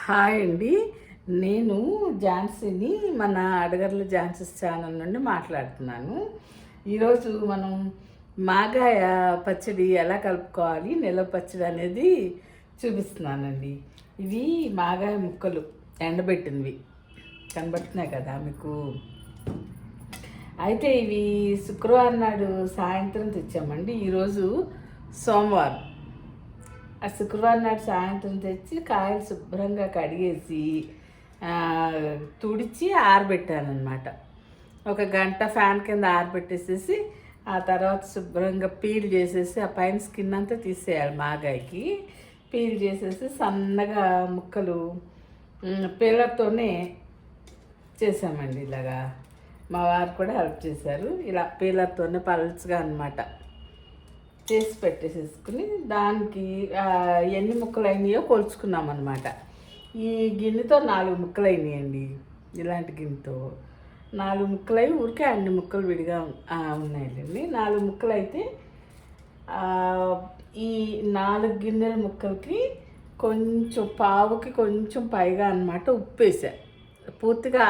Hi అండి. నేను ఝాన్సీని, మన అడగర్ల ఝాన్సీస్ ఛానల్ నుండి మాట్లాడుతున్నాను. ఈరోజు మనం మాగాయ పచ్చడి ఎలా కలుపుకోవాలి, నిలవ పచ్చడి అనేది చూపిస్తున్నానండి. ఇవి మాగాయ ముక్కలు ఎండబెట్టినవి కనబడుతున్నాయి కదా మీకు. అయితే ఇవి శుక్రవారం నాడు సాయంత్రం తెచ్చామండి. ఈరోజు సోమవారం. ఆ శుక్రవారం నాడు సాయంత్రం తెచ్చి కాయలు శుభ్రంగా కడిగేసి తుడిచి ఆరబెట్టానమాట. ఒక గంట ఫ్యాన్ కింద ఆరబెట్టేసేసి ఆ తర్వాత శుభ్రంగా పీల్ చేసేసి ఆ పైన స్కిన్ అంతా తీసేయాలి. మాగాయకి పీల్ చేసేసి సన్నగా ముక్కలు పీలర్తోనే చేసామండి. ఇలాగా మా వారు కూడా హెల్ప్ చేశారు. ఇలా పీలర్తోనే పల్చగా అనమాట చేసి పెట్టేసేసుకుని దానికి ఎన్ని ముక్కలు అయినాయో కొలుచుకున్నాం అనమాట. ఈ గిన్నెతో 4 ముక్కలు అయినాయండి. ఇలాంటి గిన్నెతో 4 ముక్కలు అయి ఊరికే అన్ని ముక్కలు విడిగా ఉన్నాయండి. 4 ముక్కలు అయితే ఈ 4 గిన్నెల ముక్కలకి కొంచెం పావుకి కొంచెం పైగా అనమాట ఉప్పు వేసా. పూర్తిగా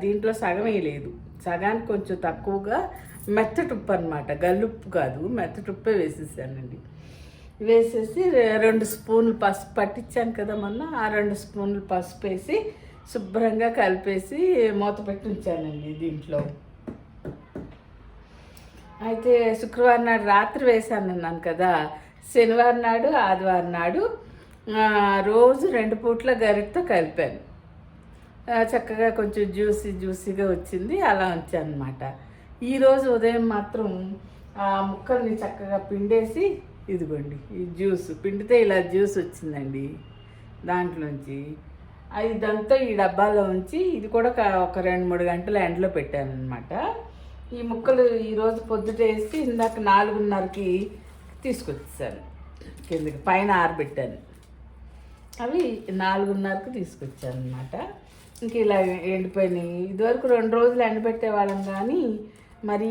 దీంట్లో సగం వేయలేదు, సగానికి కొంచెం తక్కువగా మెత్తటి ఉప్పు అనమాట, గల్లుప్పు కాదు, మెత్తటి ఉప్పే వేసేసానండి. వేసేసి 2 స్పూన్లు పసుపు పట్టించాను కదా మొన్న, ఆ 2 స్పూన్లు పసుపు వేసి శుభ్రంగా కలిపేసి మూత పెట్టి ఉంచానండి దీంట్లో. అయితే శుక్రవారం నాడు రాత్రి వేసాను అన్నాను కదా, శనివారం నాడు ఆదివారం నాడు రోజు 2 పూట్ల గరిటతో కలిపాను. చక్కగా కొంచెం జ్యూసీగా వచ్చింది. అలా ఉంచాను అనమాట. ఈరోజు ఉదయం మాత్రం ఆ ముక్కల్ని చక్కగా పిండేసి, ఇదిగోండి ఈ జ్యూస్ పిండితే ఇలా జ్యూస్ వచ్చిందండి దాంట్లోంచి. ఇదంతా ఈ డబ్బాలో ఉంచి ఇది కూడా ఒక 2-3 గంటల ఎండలో పెట్టాను అనమాట. ఈ ముక్కలు ఈరోజు పొద్దుటేసి ఇందాక 4:30కి తీసుకొచ్చేసాను కిందకి, పైన ఆరబెట్టాను. అవి 4:30కి తీసుకొచ్చాను అనమాట. ఇంక ఇలా ఎండిపోయినాయి. ఇదివరకు 2 రోజులు ఎండబెట్టేవాళ్ళం, కానీ మరీ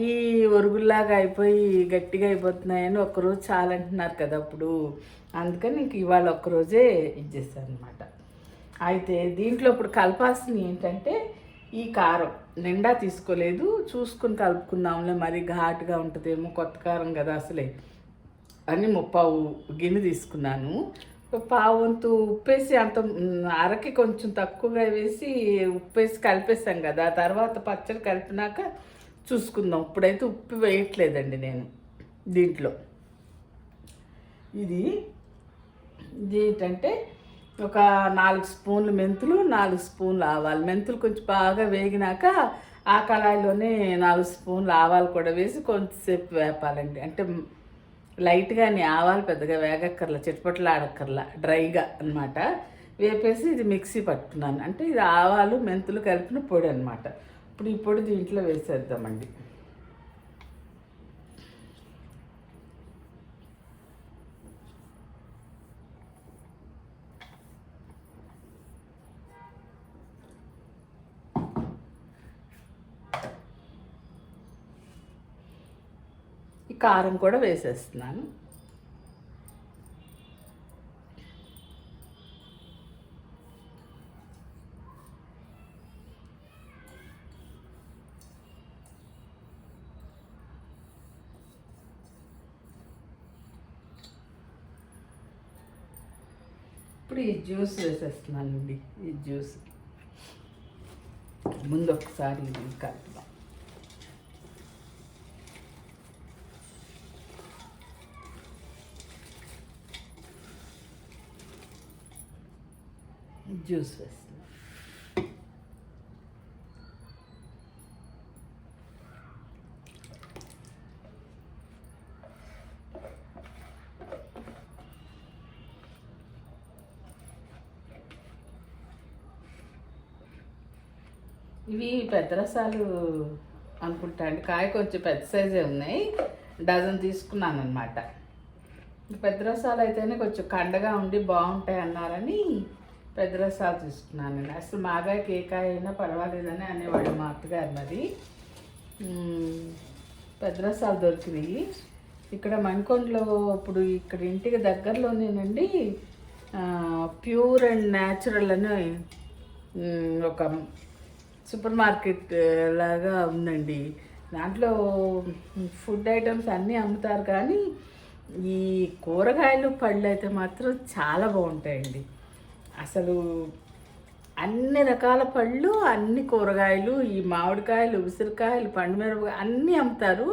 ఒరుగుల్లాగా అయిపోయి గట్టిగా అయిపోతున్నాయని ఒక్కరోజు చాలంటున్నారు కదా అప్పుడు. అందుకని ఇంక ఇవాళ ఒక్కరోజే ఇచ్చేసాను అనమాట. అయితే దీంట్లో ఇప్పుడు కలపాల్సింది ఏంటంటే, ఈ కారం నిండా తీసుకోలేదు, చూసుకుని కలుపుకుందాంలే, మరీ ఘాటుగా ఉంటుందేమో, కొత్త కారం కదా అసలే అని 3/4 గిన్నె తీసుకున్నాను. పావంతు ఉప్పేసి, అంత అరకి కొంచెం తక్కువగా వేసి ఉప్పేసి కలిపేసాం కదా. తర్వాత పచ్చడి కలిపినాక చూసుకుందాం. ఇప్పుడైతే ఉప్పు వేయట్లేదండి నేను దీంట్లో. ఇది ఏంటంటే ఒక 4 స్పూన్లు మెంతులు, 4 స్పూన్లు ఆవాలు. మెంతులు కొంచెం బాగా వేగినాక ఆ కళాయిలోనే 4 స్పూన్లు ఆవాలు కూడా వేసి కొంచెంసేపు వేపాలండి. అంటే లైట్గానే, ఆవాలు పెద్దగా వేగక్కర్లా, చిట్పట్లు ఆడక్కర్లా, డ్రైగా అనమాట వేపేసి ఇది మిక్సీ పట్టుకున్నాను. అంటే ఇది ఆవాలు మెంతులు కలిపిన పొడి అనమాట. ఇప్పుడు ఈ పొడి దీంట్లో వేసేద్దామండి. ఈ కారం కూడా వేసేస్తున్నాను. ఇప్పుడు ఈ జ్యూస్ వేసేస్తున్నానండి. ఈ జ్యూస్ ముందు ఒకసారి కలుపుదాం. జ్యూస్ వేస్తున్నాం. ఇవి పెద్ద రసాలు అనుకుంటా అండి. కాయ కొంచెం పెద్ద సైజే ఉన్నాయి, డజన్ తీసుకున్నాను అనమాట. పెద్ద రసాలు అయితేనే కొంచెం కండగా ఉండి బాగుంటాయి అన్నారని పెద్ద రసాలు తీసుకున్నాను. అసలు మాగాయకి ఏ కాయ అయినా పర్వాలేదని అనేవాడు మా అత్తగారు. మరి పెద్ద రసాలు దొరికినాయి ఇక్కడ మణికొండలో. ఇప్పుడు ఇక్కడ ఇంటికి దగ్గరలోనేనండి ప్యూర్ అండ్ న్యాచురల్ అని ఒక సూపర్ మార్కెట్ లాగా ఉందండి. దాంట్లో ఫుడ్ ఐటమ్స్ అన్నీ అమ్ముతారు, కానీ ఈ కూరగాయలు పళ్ళు అయితే మాత్రం చాలా బాగుంటాయండి. అసలు అన్ని రకాల పళ్ళు, అన్ని కూరగాయలు, ఈ మామిడికాయలు, ఉసిరికాయలు, పండుమిరపకాయలు అన్నీ అమ్ముతారు.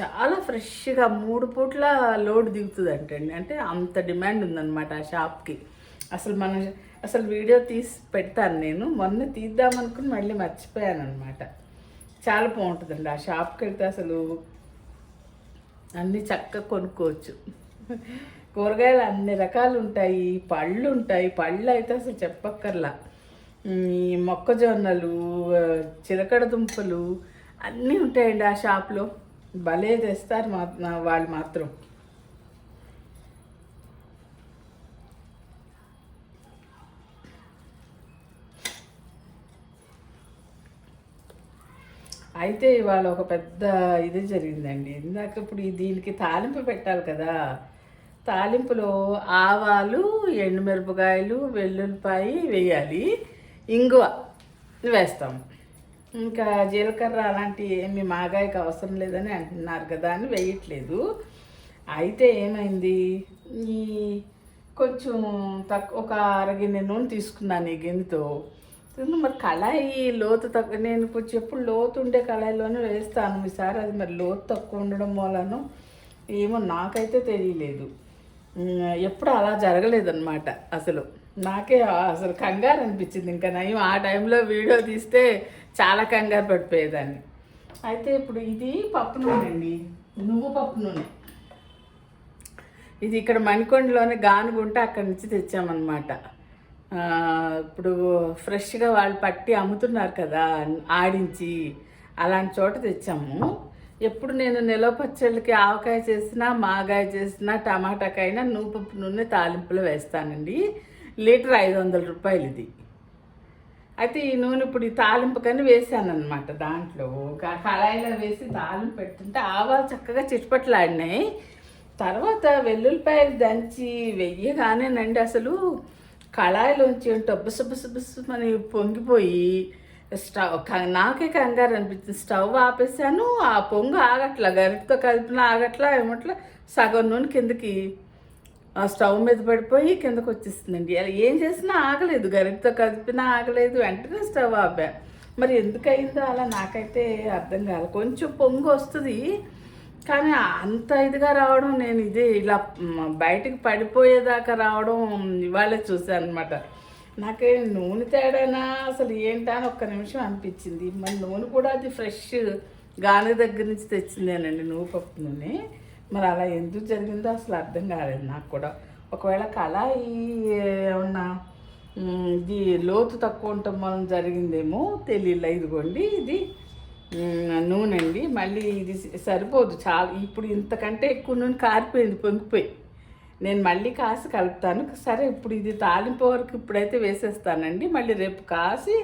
చాలా ఫ్రెష్గా 3 పూట్ల లోడ్ దిగుతుంది అంటండి. అంటే అంత డిమాండ్ ఉందన్నమాట ఆ షాప్కి. అసలు వీడియో తీసి పెడతాను నేను. మొన్న తీద్దామనుకుని మళ్ళీ మర్చిపోయాను అనమాట. చాలా బాగుంటుందండి ఆ షాప్కి వెళ్తే. అసలు అన్నీ చక్కగా కొనుక్కోవచ్చు. కూరగాయలు అన్ని రకాలు ఉంటాయి, పళ్ళు ఉంటాయి. పళ్ళు అయితే అసలు చెప్పక్కర్లా. మొక్కజొన్నలు, చిలకడ దుంపలు అన్నీ ఉంటాయండి ఆ షాప్లో. భలే తెస్తారు వాళ్ళు మాత్రం. అయితే ఇవాళ ఒక పెద్ద ఇది జరిగిందండి. ఇందాక ఇప్పుడు దీనికి తాలింపు పెట్టాలి కదా. తాలింపులో ఆవాలు, ఎండుమిరపకాయలు, వెల్లుల్లిపాయి వేయాలి, ఇంగువ వేస్తాం. ఇంకా జీలకర్ర అలాంటి ఏమి మాగాయకి అవసరం లేదని అంటున్నారు కదా అని వేయట్లేదు. అయితే ఏమైంది, ఈ కొంచెం ఒక అరగిన్నె నూనె తీసుకున్నాను ఈ గిన్నెతో. మరి కళాయి లోతు తక్కువ, నేను కొంచెం ఎప్పుడు లోతు ఉండే కళాయిలోనే వేస్తాను. ఈసారి అది మరి లోతు తక్కువ ఉండడం వలన ఏమో నాకైతే తెలియలేదు. ఎప్పుడు అలా జరగలేదన్నమాట. అసలు నాకే అసలు కంగారు అనిపించింది. ఇంకా నయం ఆ టైంలో వీడియో తీస్తే చాలా కంగారు పడిపోయేదాన్ని. అయితే ఇప్పుడు ఇది పప్పు నూనె అండి, నువ్వు పప్పు నూనె. ఇది ఇక్కడ మణికొండలోనే గానుగుంటే అక్కడి నుంచి తెచ్చామన్నమాట. ఇప్పుడు ఫ్రెష్గా వాళ్ళు పట్టి అమ్ముతున్నారు కదా ఆడించి, అలాంటి చోట తెచ్చాము. ఎప్పుడు నేను నిలవ పచ్చళ్ళకి ఆవకాయ చేసినా, మాగాయ చేసినా, టమాటాకైనా నువ్వుపప్పు నూనె తాలింపులో వేస్తానండి. లీటర్ 500 రూపాయలు ఇది. అయితే ఈ నూనె ఇప్పుడు ఈ తాలింపుకని వేసాను అనమాట. దాంట్లో కళాయిలో వేసి తాలింపు పెడుతుంటే ఆవాలు చక్కగా చిట్పట్లాడినాయి. తర్వాత వెల్లుల్లిపాయలు దంచి వెయ్యగానేనండి అసలు కళాయిలోంచి బుస్సు అని పొంగిపోయి నాకే కంగారు అనిపించింది. స్టవ్ ఆపేసాను, ఆ పొంగు ఆగట్లా, గరిటతో కలిపిన ఆగట్లా, ఏమట్లా సగం నూనె కిందకి ఆ స్టవ్ మీద పడిపోయి కిందకు వచ్చేస్తుందండి. అలా ఏం చేసినా ఆగలేదు, గరిటతో కలిపినా ఆగలేదు. వెంటనే స్టవ్ ఆపా. మరి ఎందుకయిందో అలా నాకైతే అర్థం కాదు. కొంచెం పొంగు వస్తుంది, కానీ అంత ఇదిగా రావడం నేను ఇలా బయటకు పడిపోయేదాకా రావడం ఇవాళే చూసాను అనమాట. నాకే నూనె తేడానా అసలు ఏంటా అని ఒక్క నిమిషం అనిపించింది. మరి నూనె కూడా అది ఫ్రెష్ గాని దగ్గర నుంచి తెచ్చిందేనండి, నువ్వుపప్పు నూనె. మరి అలా ఎందుకు జరిగిందో అసలు అర్థం కాలేదు నాకు కూడా. ఒకవేళ కళాయి ఏమన్నా ఇది లోతు తక్కువ ఉండటం వలన జరిగిందేమో తెలియలే. ఇదిగోండి ఇది నూనె అండి. మళ్ళీ ఇది సరిపోదు చాలా, ఇప్పుడు ఇంతకంటే ఎక్కువ నూనె కారిపోయింది, పొంగిపోయి. నేను మళ్ళీ కాసి కలుపుతాను. సరే ఇప్పుడు ఇది తాలింపు వరకు ఇప్పుడైతే వేసేస్తానండి. మళ్ళీ రేపు కాసి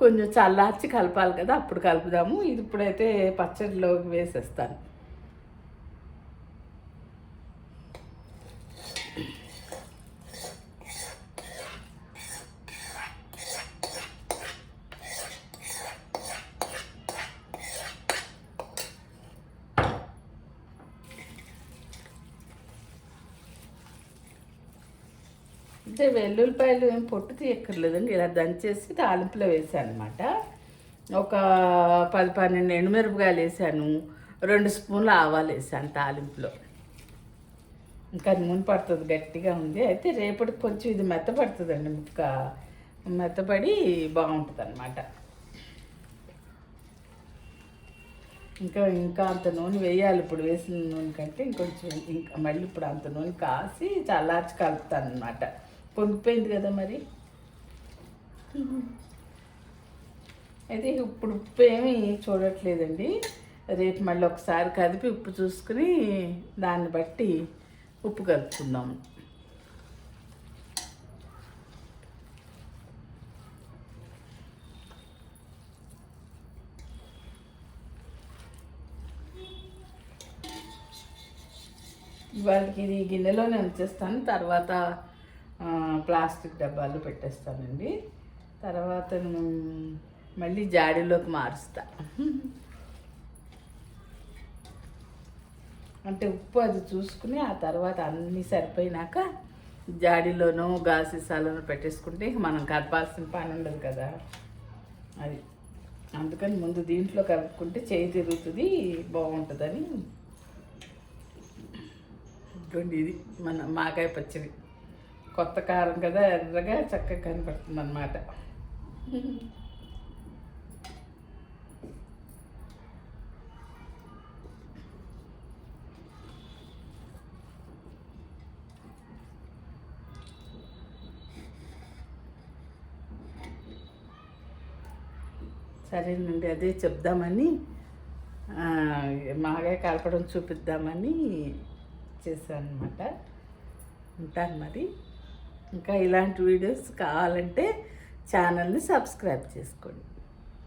కొంచెం చల్లార్చి కలపాలి కదా, అప్పుడు కలుపుదాము. ఇది ఇప్పుడైతే పచ్చడిలోకి వేసేస్తాను. అంటే వెల్లుల్లిపాయలు ఏం పొట్టు తీయక్కర్లేదండి, ఇలా దంచేసి తాలింపులో వేసాను అనమాట. ఒక 10-12 ఎండుమిరపకాయలు వేసాను, 2 స్పూన్లు ఆవాలు వేసాను తాలింపులో. ఇంకా నూనె పడుతుంది, గట్టిగా ఉంది. అయితే రేపటికి కొంచెం ఇది మెత్తపడుతుందండి, ముక్క మెత్తపడి బాగుంటుంది అనమాట. ఇంకా అంత నూనె వేయాలి. ఇప్పుడు వేసిన నూనె కంటే ఇంకొంచెం, ఇంకా మళ్ళీ ఇప్పుడు అంత నూనె కాసి చల్లార్చి కలుపుతాను అనమాట. పొంగిపోయింది కదా మరి. అయితే ఇప్పుడు ఉప్పు ఏమీ చూడట్లేదండి. రేపు మళ్ళీ ఒకసారి కదిపి ఉప్పు చూసుకుని దాన్ని బట్టి ఉప్పు కలుపుకుందాం. వాళ్ళకి ఇది గిన్నెలోనే ఉంచేస్తాను. తర్వాత ప్లాస్టిక్ డబ్బాలు పెట్టేస్తానండి. తర్వాత మళ్ళీ జాడీలోకి మారుస్తా. అంటే ఉప్పు అది చూసుకుని ఆ తర్వాత అన్నీ సరిపోయినాక జాడీలోనూ గాసీసాలోనూ పెట్టేసుకుంటే మనం కలపాల్సిన పని ఉండదు కదా. అది అందుకని ముందు దీంట్లో కలుపుకుంటే చేయి తిరుగుతుంది, బాగుంటుందని. ఇదిగోండి, ఇది మన మాకాయ పచ్చడి. కొత్త కారం కదా, ఎర్రగా చక్కగా కనపడుతుంది అన్నమాట. సరేనండి, అదే చెప్దామని, మాగా కలపడం చూపిద్దామని చేశాను అనమాట. ఉంటాను మరి. ఇంకా ఇలాంటి వీడియోస్ కావాలంటే ఛానల్ని సబ్స్క్రైబ్ చేసుకోండి.